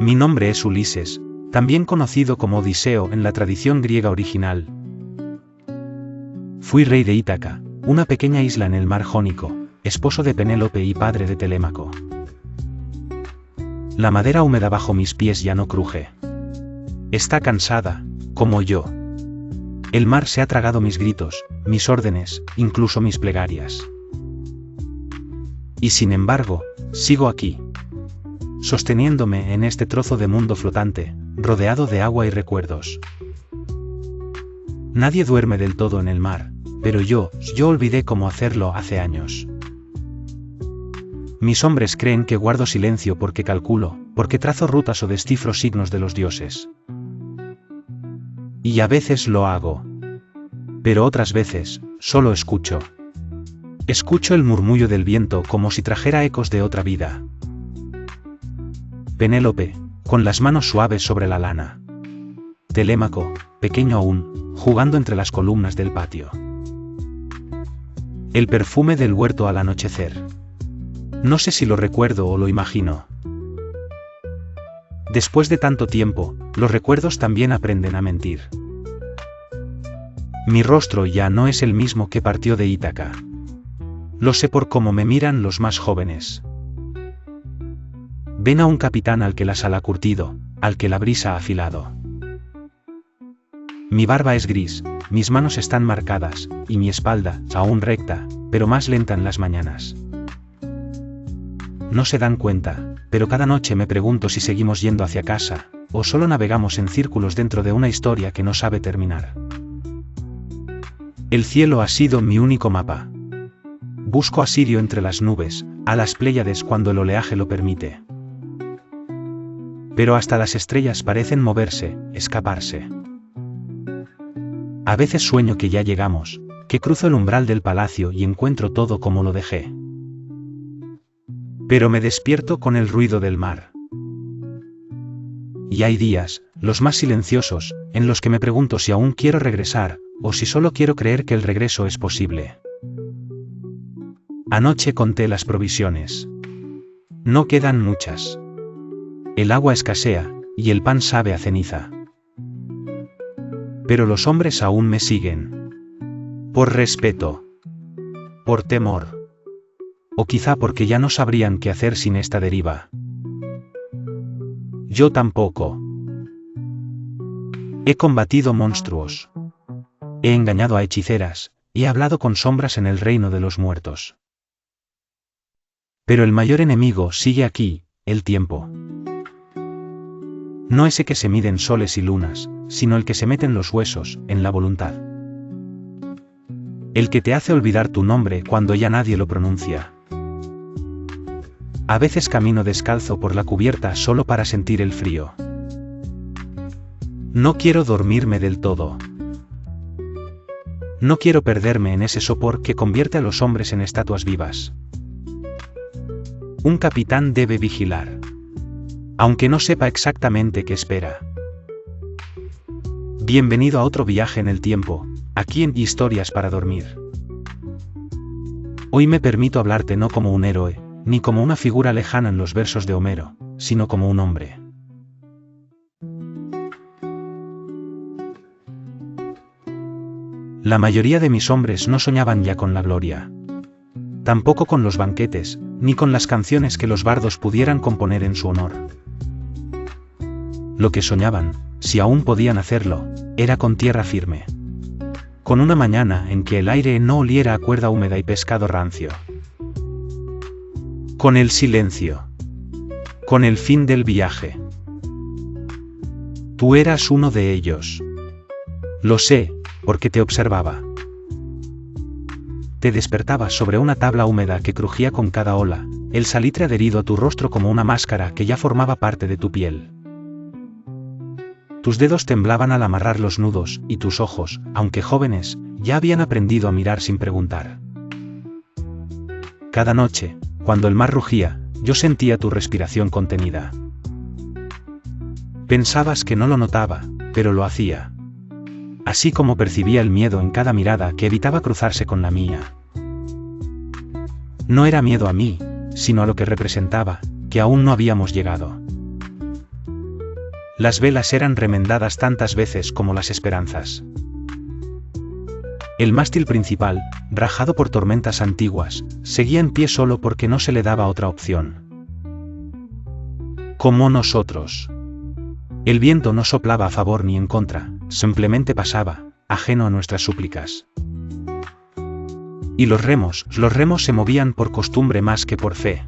Mi nombre es Ulises, también conocido como Odiseo en la tradición griega original. Fui rey de Ítaca, una pequeña isla en el mar Jónico, esposo de Penélope y padre de Telémaco. La madera húmeda bajo mis pies ya no cruje. Está cansada, como yo. El mar se ha tragado mis gritos, mis órdenes, incluso mis plegarias. Y sin embargo, sigo aquí, sosteniéndome en este trozo de mundo flotante, rodeado de agua y recuerdos. Nadie duerme del todo en el mar, pero yo olvidé cómo hacerlo hace años. Mis hombres creen que guardo silencio porque calculo, porque trazo rutas o descifro signos de los dioses. Y a veces lo hago. Pero otras veces, solo escucho. Escucho el murmullo del viento como si trajera ecos de otra vida. Penélope, con las manos suaves sobre la lana. Telémaco, pequeño aún, jugando entre las columnas del patio. El perfume del huerto al anochecer. No sé si lo recuerdo o lo imagino. Después de tanto tiempo, los recuerdos también aprenden a mentir. Mi rostro ya no es el mismo que partió de Ítaca. Lo sé por cómo me miran los más jóvenes. Ven a un capitán al que la sal ha curtido, al que la brisa ha afilado. Mi barba es gris, mis manos están marcadas, y mi espalda, aún recta, pero más lenta en las mañanas. No se dan cuenta, pero cada noche me pregunto si seguimos yendo hacia casa, o solo navegamos en círculos dentro de una historia que no sabe terminar. El cielo ha sido mi único mapa. Busco a Sirio entre las nubes, a las Pléyades cuando el oleaje lo permite. Pero hasta las estrellas parecen moverse, escaparse. A veces sueño que ya llegamos, que cruzo el umbral del palacio y encuentro todo como lo dejé. Pero me despierto con el ruido del mar. Y hay días, los más silenciosos, en los que me pregunto si aún quiero regresar, o si solo quiero creer que el regreso es posible. Anoche conté las provisiones. No quedan muchas. El agua escasea, y el pan sabe a ceniza. Pero los hombres aún me siguen. Por respeto. Por temor. O quizá porque ya no sabrían qué hacer sin esta deriva. Yo tampoco. He combatido monstruos. He engañado a hechiceras, y he hablado con sombras en el reino de los muertos. Pero el mayor enemigo sigue aquí, el tiempo. No ese que se mide en soles y lunas, sino el que se mete en los huesos, en la voluntad. El que te hace olvidar tu nombre cuando ya nadie lo pronuncia. A veces camino descalzo por la cubierta solo para sentir el frío. No quiero dormirme del todo. No quiero perderme en ese sopor que convierte a los hombres en estatuas vivas. Un capitán debe vigilar. Aunque no sepa exactamente qué espera. Bienvenido a otro viaje en el tiempo, aquí en Historias para Dormir. Hoy me permito hablarte no como un héroe, ni como una figura lejana en los versos de Homero, sino como un hombre. La mayoría de mis hombres no soñaban ya con la gloria. Tampoco con los banquetes, ni con las canciones que los bardos pudieran componer en su honor. Lo que soñaban, si aún podían hacerlo, era con tierra firme. Con una mañana en que el aire no oliera a cuerda húmeda y pescado rancio. Con el silencio. Con el fin del viaje. Tú eras uno de ellos. Lo sé, porque te observaba. Te despertabas sobre una tabla húmeda que crujía con cada ola, el salitre adherido a tu rostro como una máscara que ya formaba parte de tu piel. Tus dedos temblaban al amarrar los nudos, y tus ojos, aunque jóvenes, ya habían aprendido a mirar sin preguntar. Cada noche, cuando el mar rugía, yo sentía tu respiración contenida. Pensabas que no lo notaba, pero lo hacía. Así como percibía el miedo en cada mirada que evitaba cruzarse con la mía. No era miedo a mí, sino a lo que representaba, que aún no habíamos llegado. Las velas eran remendadas tantas veces como las esperanzas. El mástil principal, rajado por tormentas antiguas, seguía en pie solo porque no se le daba otra opción. Como nosotros. El viento no soplaba a favor ni en contra, simplemente pasaba, ajeno a nuestras súplicas. Y los remos se movían por costumbre más que por fe.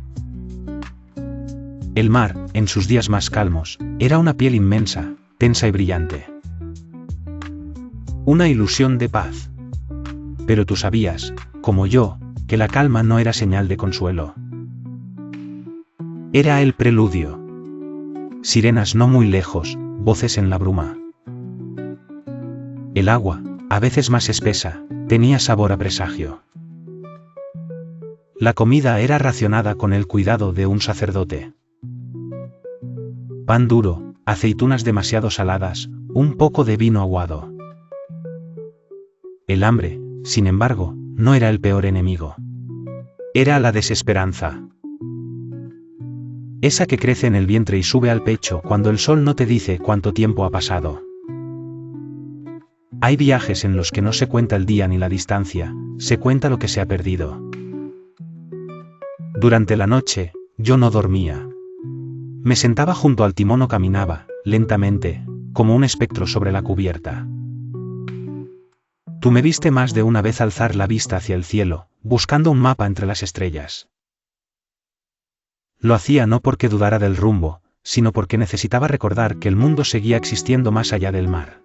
El mar, en sus días más calmos, era una piel inmensa, tensa y brillante. Una ilusión de paz. Pero tú sabías, como yo, que la calma no era señal de consuelo. Era el preludio. Sirenas no muy lejos, voces en la bruma. El agua, a veces más espesa, tenía sabor a presagio. La comida era racionada con el cuidado de un sacerdote. Pan duro, aceitunas demasiado saladas, un poco de vino aguado. El hambre, sin embargo, no era el peor enemigo. Era la desesperanza. Esa que crece en el vientre y sube al pecho cuando el sol no te dice cuánto tiempo ha pasado. Hay viajes en los que no se cuenta el día ni la distancia, se cuenta lo que se ha perdido. Durante la noche, yo no dormía. Me sentaba junto al timón o caminaba, lentamente, como un espectro sobre la cubierta. Tú me viste más de una vez alzar la vista hacia el cielo, buscando un mapa entre las estrellas. Lo hacía no porque dudara del rumbo, sino porque necesitaba recordar que el mundo seguía existiendo más allá del mar.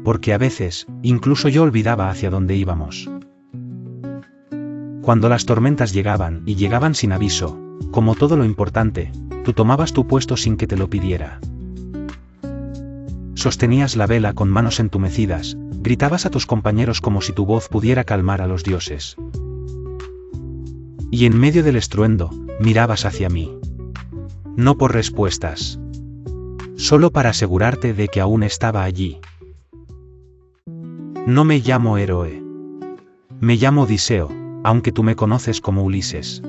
Porque a veces, incluso yo olvidaba hacia dónde íbamos. Cuando las tormentas llegaban, y llegaban sin aviso, como todo lo importante, tú tomabas tu puesto sin que te lo pidiera. Sostenías la vela con manos entumecidas, gritabas a tus compañeros como si tu voz pudiera calmar a los dioses. Y en medio del estruendo, mirabas hacia mí. No por respuestas. Solo para asegurarte de que aún estaba allí. No me llamo héroe. Me llamo Odiseo, aunque tú me conoces como Ulises.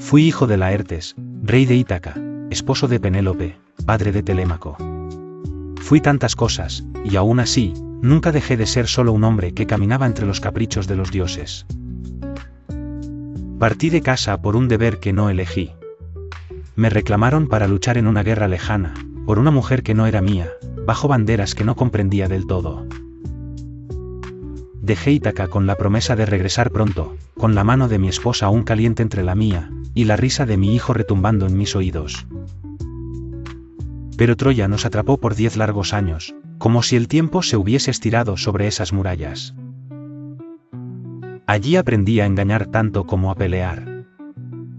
Fui hijo de Laertes, rey de Ítaca, esposo de Penélope, padre de Telémaco. Fui tantas cosas, y aún así, nunca dejé de ser solo un hombre que caminaba entre los caprichos de los dioses. Partí de casa por un deber que no elegí. Me reclamaron para luchar en una guerra lejana, por una mujer que no era mía, bajo banderas que no comprendía del todo. Dejé Ítaca con la promesa de regresar pronto, con la mano de mi esposa aún caliente entre la mía, y la risa de mi hijo retumbando en mis oídos. Pero Troya nos atrapó por 10 largos años, como si el tiempo se hubiese estirado sobre esas murallas. Allí aprendí a engañar tanto como a pelear.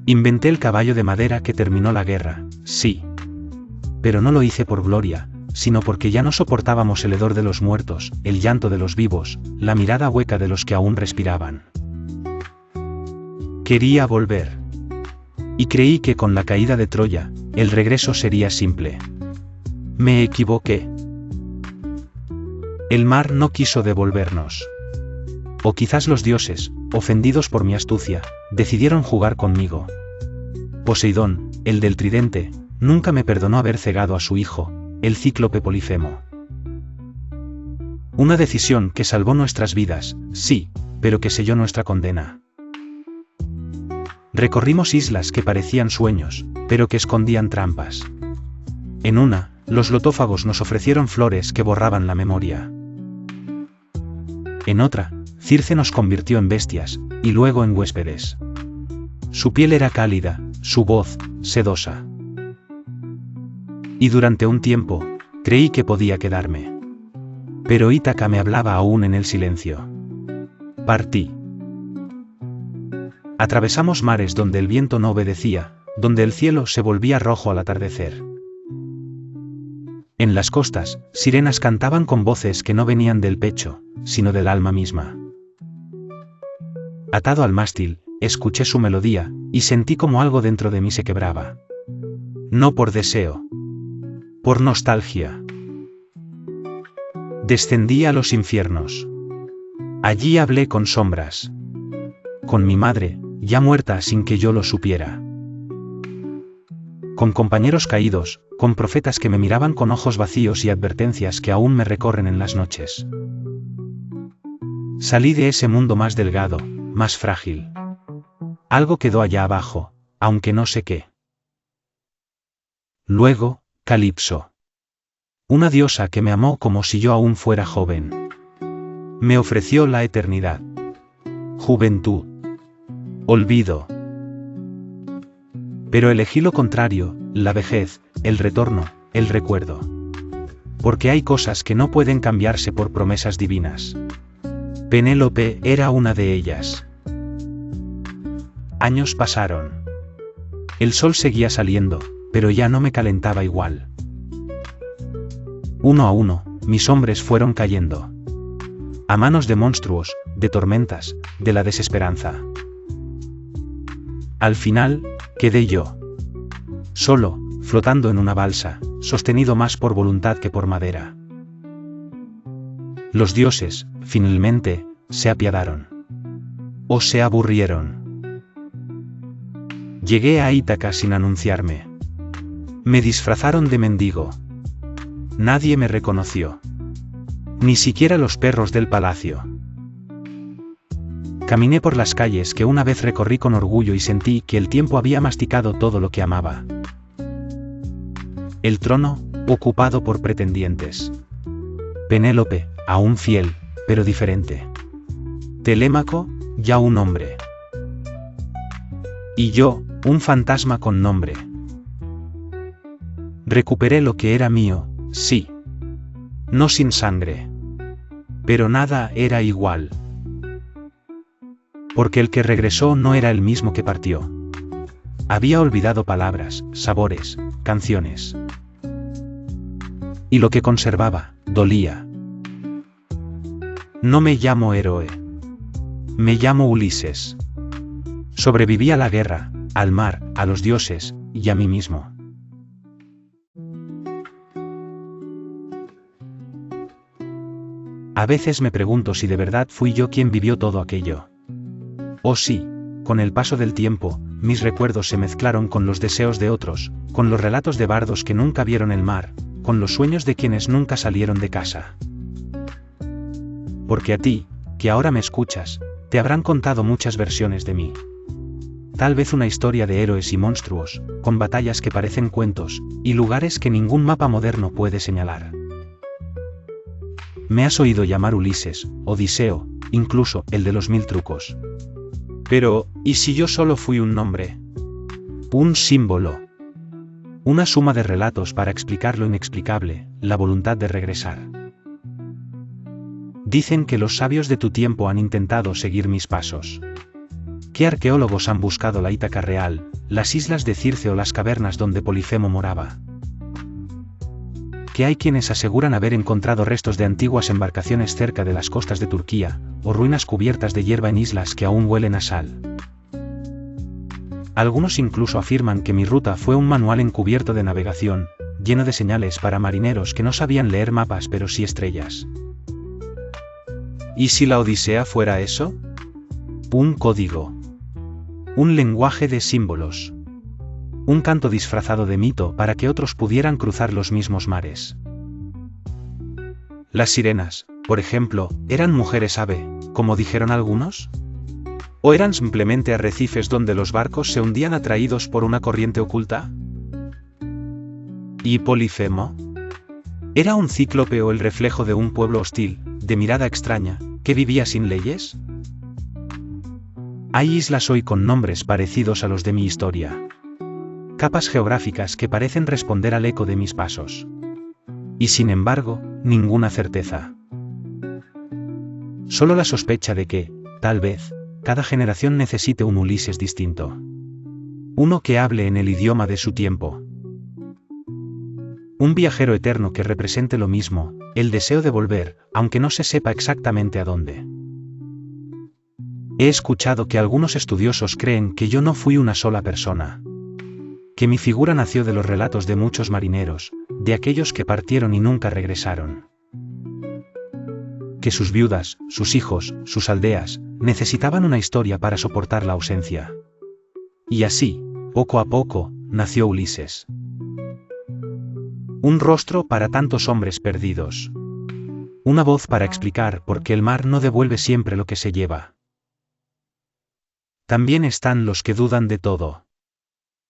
Inventé el caballo de madera que terminó la guerra, sí. Pero no lo hice por gloria, sino porque ya no soportábamos el hedor de los muertos, el llanto de los vivos, la mirada hueca de los que aún respiraban. Quería volver. Y creí que con la caída de Troya, el regreso sería simple. Me equivoqué. El mar no quiso devolvernos. O quizás los dioses, ofendidos por mi astucia, decidieron jugar conmigo. Poseidón, el del tridente, nunca me perdonó haber cegado a su hijo, el cíclope Polifemo. Una decisión que salvó nuestras vidas, sí, pero que selló nuestra condena. Recorrimos islas que parecían sueños, pero que escondían trampas. En una, los lotófagos nos ofrecieron flores que borraban la memoria. En otra, Circe nos convirtió en bestias, y luego en huéspedes. Su piel era cálida, su voz, sedosa. Y durante un tiempo, creí que podía quedarme. Pero Ítaca me hablaba aún en el silencio. Partí. Atravesamos mares donde el viento no obedecía, donde el cielo se volvía rojo al atardecer. En las costas, sirenas cantaban con voces que no venían del pecho, sino del alma misma. Atado al mástil, escuché su melodía, y sentí como algo dentro de mí se quebraba. No por deseo. Por nostalgia. Descendí a los infiernos. Allí hablé con sombras. Con mi madre, ya muerta sin que yo lo supiera. Con compañeros caídos, con profetas que me miraban con ojos vacíos y advertencias que aún me recorren en las noches. Salí de ese mundo más delgado, más frágil. Algo quedó allá abajo, aunque no sé qué. Luego, Calipso. Una diosa que me amó como si yo aún fuera joven. Me ofreció la eternidad. Juventud. Olvido. Pero elegí lo contrario, la vejez, el retorno, el recuerdo. Porque hay cosas que no pueden cambiarse por promesas divinas. Penélope era una de ellas. Años pasaron. El sol seguía saliendo, pero ya no me calentaba igual. Uno a uno, mis hombres fueron cayendo. A manos de monstruos, de tormentas, de la desesperanza. Al final, quedé yo. Solo, flotando en una balsa, sostenido más por voluntad que por madera. Los dioses, finalmente, se apiadaron. O se aburrieron. Llegué a Ítaca sin anunciarme. Me disfrazaron de mendigo. Nadie me reconoció. Ni siquiera los perros del palacio. Caminé por las calles que una vez recorrí con orgullo y sentí que el tiempo había masticado todo lo que amaba. El trono, ocupado por pretendientes. Penélope, aún fiel, pero diferente. Telémaco, ya un hombre. Y yo, un fantasma con nombre. Recuperé lo que era mío, sí. No sin sangre. Pero nada era igual. Porque el que regresó no era el mismo que partió. Había olvidado palabras, sabores, canciones. Y lo que conservaba, dolía. No me llamo héroe. Me llamo Ulises. Sobreviví a la guerra, al mar, a los dioses, y a mí mismo. A veces me pregunto si de verdad fui yo quien vivió todo aquello. Oh sí, con el paso del tiempo, mis recuerdos se mezclaron con los deseos de otros, con los relatos de bardos que nunca vieron el mar, con los sueños de quienes nunca salieron de casa. Porque a ti, que ahora me escuchas, te habrán contado muchas versiones de mí. Tal vez una historia de héroes y monstruos, con batallas que parecen cuentos, y lugares que ningún mapa moderno puede señalar. Me has oído llamar Ulises, Odiseo, incluso el de los 1000 trucos. Pero, ¿y si yo solo fui un nombre? Un símbolo. Una suma de relatos para explicar lo inexplicable, la voluntad de regresar. Dicen que los sabios de tu tiempo han intentado seguir mis pasos. ¿Qué arqueólogos han buscado la Ítaca real, las islas de Circe o las cavernas donde Polifemo moraba? Que hay quienes aseguran haber encontrado restos de antiguas embarcaciones cerca de las costas de Turquía, o ruinas cubiertas de hierba en islas que aún huelen a sal. Algunos incluso afirman que mi ruta fue un manual encubierto de navegación, lleno de señales para marineros que no sabían leer mapas pero sí estrellas. ¿Y si la Odisea fuera eso? Un código. Un lenguaje de símbolos. Un canto disfrazado de mito para que otros pudieran cruzar los mismos mares. Las sirenas, por ejemplo, ¿eran mujeres ave, como dijeron algunos? ¿O eran simplemente arrecifes donde los barcos se hundían atraídos por una corriente oculta? ¿Y Polifemo? ¿Era un cíclope o el reflejo de un pueblo hostil, de mirada extraña, que vivía sin leyes? Hay islas hoy con nombres parecidos a los de mi historia. Capas geográficas que parecen responder al eco de mis pasos. Y sin embargo, ninguna certeza. Solo la sospecha de que, tal vez, cada generación necesite un Ulises distinto. Uno que hable en el idioma de su tiempo. Un viajero eterno que represente lo mismo, el deseo de volver, aunque no se sepa exactamente a dónde. He escuchado que algunos estudiosos creen que yo no fui una sola persona. Que mi figura nació de los relatos de muchos marineros, de aquellos que partieron y nunca regresaron. Que sus viudas, sus hijos, sus aldeas, necesitaban una historia para soportar la ausencia. Y así, poco a poco, nació Ulises. Un rostro para tantos hombres perdidos. Una voz para explicar por qué el mar no devuelve siempre lo que se lleva. También están los que dudan de todo.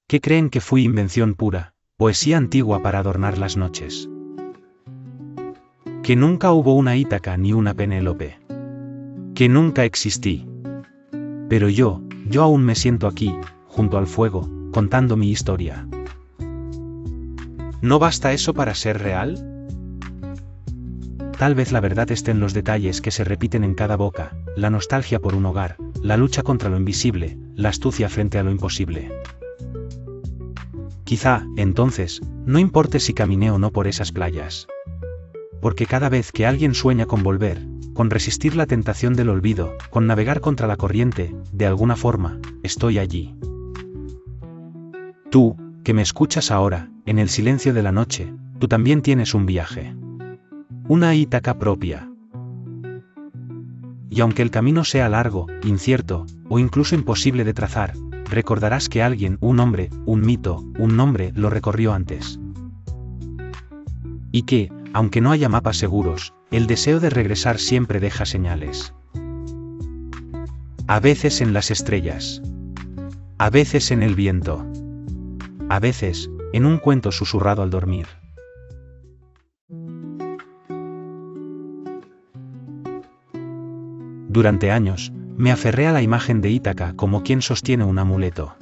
Que creen que fui invención pura, poesía antigua para adornar las noches. Que nunca hubo una Ítaca ni una Penélope. Que nunca existí. Pero yo aún me siento aquí, junto al fuego, contando mi historia. ¿No basta eso para ser real? Tal vez la verdad esté en los detalles que se repiten en cada boca, la nostalgia por un hogar, la lucha contra lo invisible, la astucia frente a lo imposible. Quizá, entonces, no importe si caminé o no por esas playas. Porque cada vez que alguien sueña con volver, con resistir la tentación del olvido, con navegar contra la corriente, de alguna forma, estoy allí. Tú, que me escuchas ahora, en el silencio de la noche, tú también tienes un viaje. Una Ítaca propia. Y aunque el camino sea largo, incierto, o incluso imposible de trazar, recordarás que alguien, un hombre, un mito, un nombre, lo recorrió antes. Y que, aunque no haya mapas seguros, el deseo de regresar siempre deja señales. A veces en las estrellas. A veces en el viento. A veces, en un cuento susurrado al dormir. Durante años, me aferré a la imagen de Ítaca como quien sostiene un amuleto.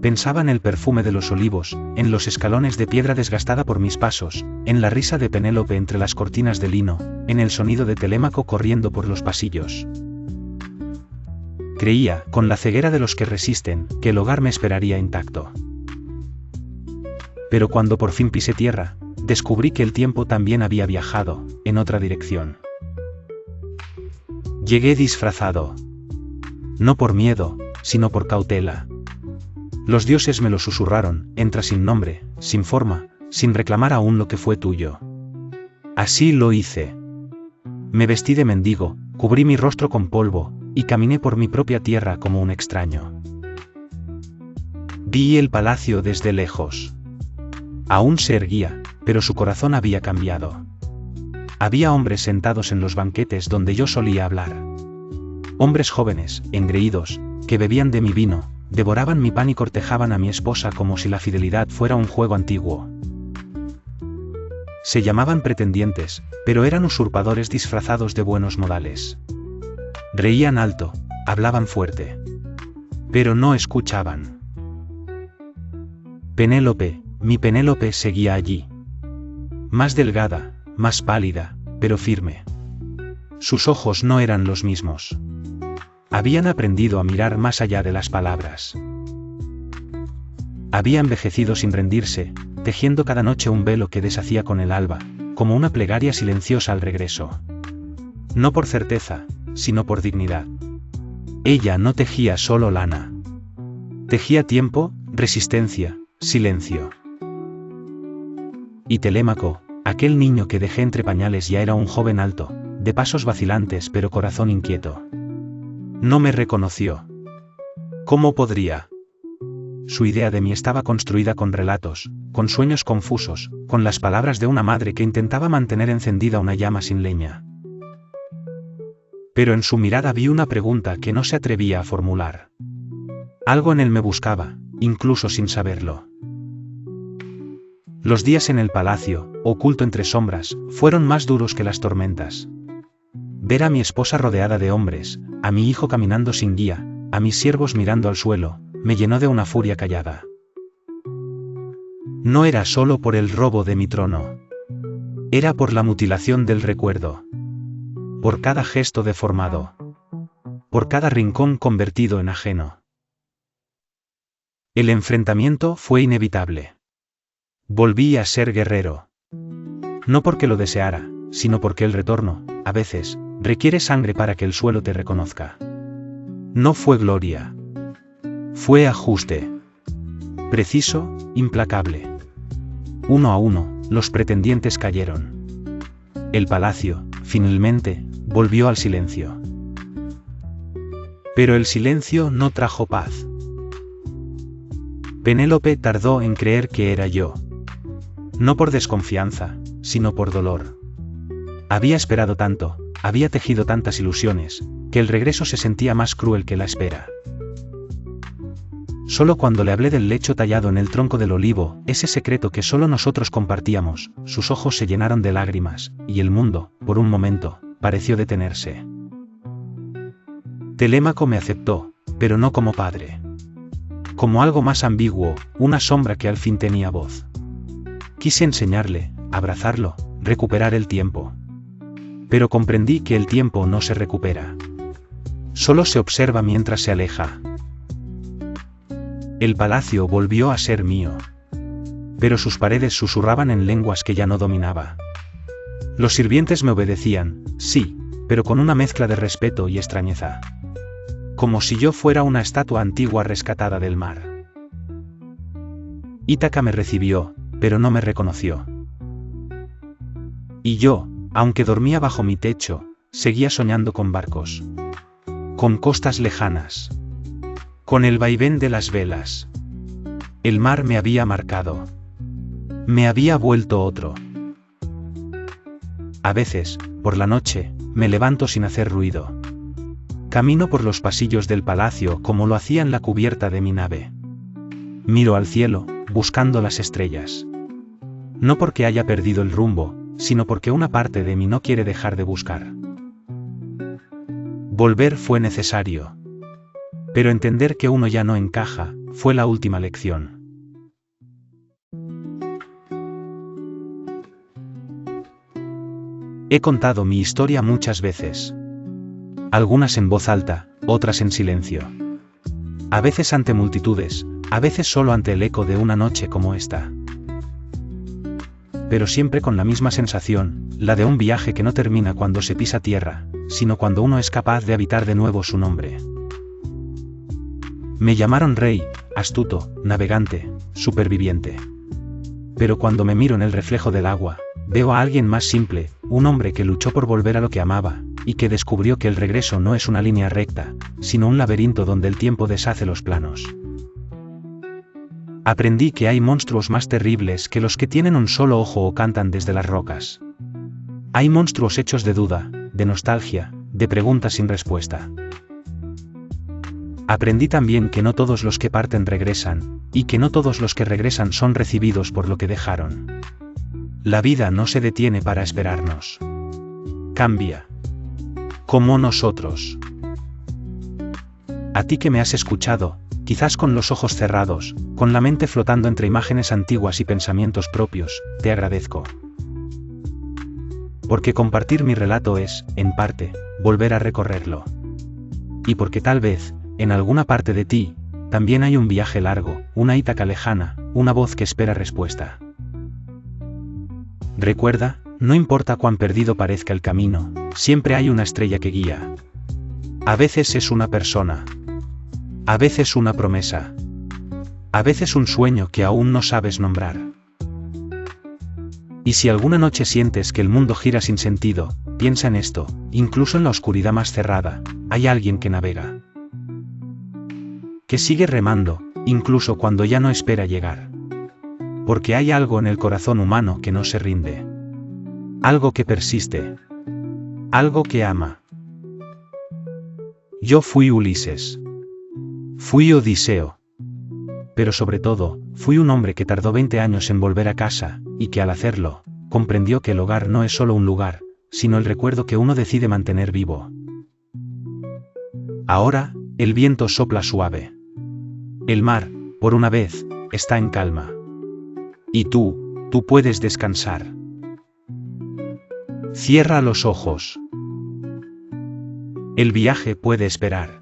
Pensaba en el perfume de los olivos, en los escalones de piedra desgastada por mis pasos, en la risa de Penélope entre las cortinas de lino, en el sonido de Telémaco corriendo por los pasillos. Creía, con la ceguera de los que resisten, que el hogar me esperaría intacto. Pero cuando por fin pisé tierra, descubrí que el tiempo también había viajado, en otra dirección. Llegué disfrazado. No por miedo, sino por cautela. Los dioses me lo susurraron, entra sin nombre, sin forma, sin reclamar aún lo que fue tuyo. Así lo hice. Me vestí de mendigo, cubrí mi rostro con polvo, y caminé por mi propia tierra como un extraño. Vi el palacio desde lejos. Aún se erguía, pero su corazón había cambiado. Había hombres sentados en los banquetes donde yo solía hablar. Hombres jóvenes, engreídos, que bebían de mi vino, devoraban mi pan y cortejaban a mi esposa como si la fidelidad fuera un juego antiguo. Se llamaban pretendientes, pero eran usurpadores disfrazados de buenos modales. Reían alto, hablaban fuerte. Pero no escuchaban. Penélope, mi Penélope seguía allí. Más delgada, más pálida, pero firme. Sus ojos no eran los mismos. Habían aprendido a mirar más allá de las palabras. Había envejecido sin rendirse, tejiendo cada noche un velo que deshacía con el alba, como una plegaria silenciosa al regreso. No por certeza, sino por dignidad. Ella no tejía solo lana. Tejía tiempo, resistencia, silencio. Y Telémaco, aquel niño que dejé entre pañales, ya era un joven alto, de pasos vacilantes pero corazón inquieto. No me reconoció. ¿Cómo podría? Su idea de mí estaba construida con relatos, con sueños confusos, con las palabras de una madre que intentaba mantener encendida una llama sin leña. Pero en su mirada vi una pregunta que no se atrevía a formular. Algo en él me buscaba, incluso sin saberlo. Los días en el palacio, oculto entre sombras, fueron más duros que las tormentas. Ver a mi esposa rodeada de hombres, a mi hijo caminando sin guía, a mis siervos mirando al suelo, me llenó de una furia callada. No era solo por el robo de mi trono. Era por la mutilación del recuerdo. Por cada gesto deformado. Por cada rincón convertido en ajeno. El enfrentamiento fue inevitable. Volví a ser guerrero. No porque lo deseara, sino porque el retorno, a veces, requiere sangre para que el suelo te reconozca. No fue gloria. Fue ajuste. Preciso, implacable. Uno a uno, los pretendientes cayeron. El palacio, finalmente, volvió al silencio. Pero el silencio no trajo paz. Penélope tardó en creer que era yo. No por desconfianza, sino por dolor. Había esperado tanto, había tejido tantas ilusiones, que el regreso se sentía más cruel que la espera. Solo cuando le hablé del lecho tallado en el tronco del olivo, ese secreto que solo nosotros compartíamos, sus ojos se llenaron de lágrimas, y el mundo, por un momento, pareció detenerse. Telémaco me aceptó, pero no como padre. Como algo más ambiguo, una sombra que al fin tenía voz. Quise enseñarle, abrazarlo, recuperar el tiempo. Pero comprendí que el tiempo no se recupera. Solo se observa mientras se aleja. El palacio volvió a ser mío. Pero sus paredes susurraban en lenguas que ya no dominaba. Los sirvientes me obedecían, sí, pero con una mezcla de respeto y extrañeza. Como si yo fuera una estatua antigua rescatada del mar. Ítaca me recibió, pero no me reconoció. Y yo, aunque dormía bajo mi techo, seguía soñando con barcos. Con costas lejanas. Con el vaivén de las velas. El mar me había marcado. Me había vuelto otro. A veces, por la noche, me levanto sin hacer ruido. Camino por los pasillos del palacio como lo hacía en la cubierta de mi nave. Miro al cielo, buscando las estrellas. No porque haya perdido el rumbo, sino porque una parte de mí no quiere dejar de buscar. Volver fue necesario. Pero entender que uno ya no encaja, fue la última lección. He contado mi historia muchas veces. Algunas en voz alta, otras en silencio. A veces ante multitudes, a veces solo ante el eco de una noche como esta. Pero siempre con la misma sensación, la de un viaje que no termina cuando se pisa tierra, sino cuando uno es capaz de habitar de nuevo su nombre. Me llamaron rey, astuto, navegante, superviviente. Pero cuando me miro en el reflejo del agua, veo a alguien más simple, un hombre que luchó por volver a lo que amaba, y que descubrió que el regreso no es una línea recta, sino un laberinto donde el tiempo deshace los planos. Aprendí que hay monstruos más terribles que los que tienen un solo ojo o cantan desde las rocas. Hay monstruos hechos de duda, de nostalgia, de preguntas sin respuesta. Aprendí también que no todos los que parten regresan, y que no todos los que regresan son recibidos por lo que dejaron. La vida no se detiene para esperarnos. Cambia. Como nosotros. A ti que me has escuchado, quizás con los ojos cerrados, con la mente flotando entre imágenes antiguas y pensamientos propios, te agradezco. Porque compartir mi relato es, en parte, volver a recorrerlo. Y porque tal vez, en alguna parte de ti, también hay un viaje largo, una Ítaca lejana, una voz que espera respuesta. Recuerda, no importa cuán perdido parezca el camino, siempre hay una estrella que guía. A veces es una persona. A veces una promesa. A veces un sueño que aún no sabes nombrar. Y si alguna noche sientes que el mundo gira sin sentido, piensa en esto, incluso en la oscuridad más cerrada, hay alguien que navega. Que sigue remando, incluso cuando ya no espera llegar. Porque hay algo en el corazón humano que no se rinde. Algo que persiste. Algo que ama. Yo fui Ulises. Fui Odiseo. Pero sobre todo, fui un hombre que tardó 20 años en volver a casa, y que al hacerlo, comprendió que el hogar no es solo un lugar, sino el recuerdo que uno decide mantener vivo. Ahora, el viento sopla suave. El mar, por una vez, está en calma. Y tú puedes descansar. Cierra los ojos. El viaje puede esperar.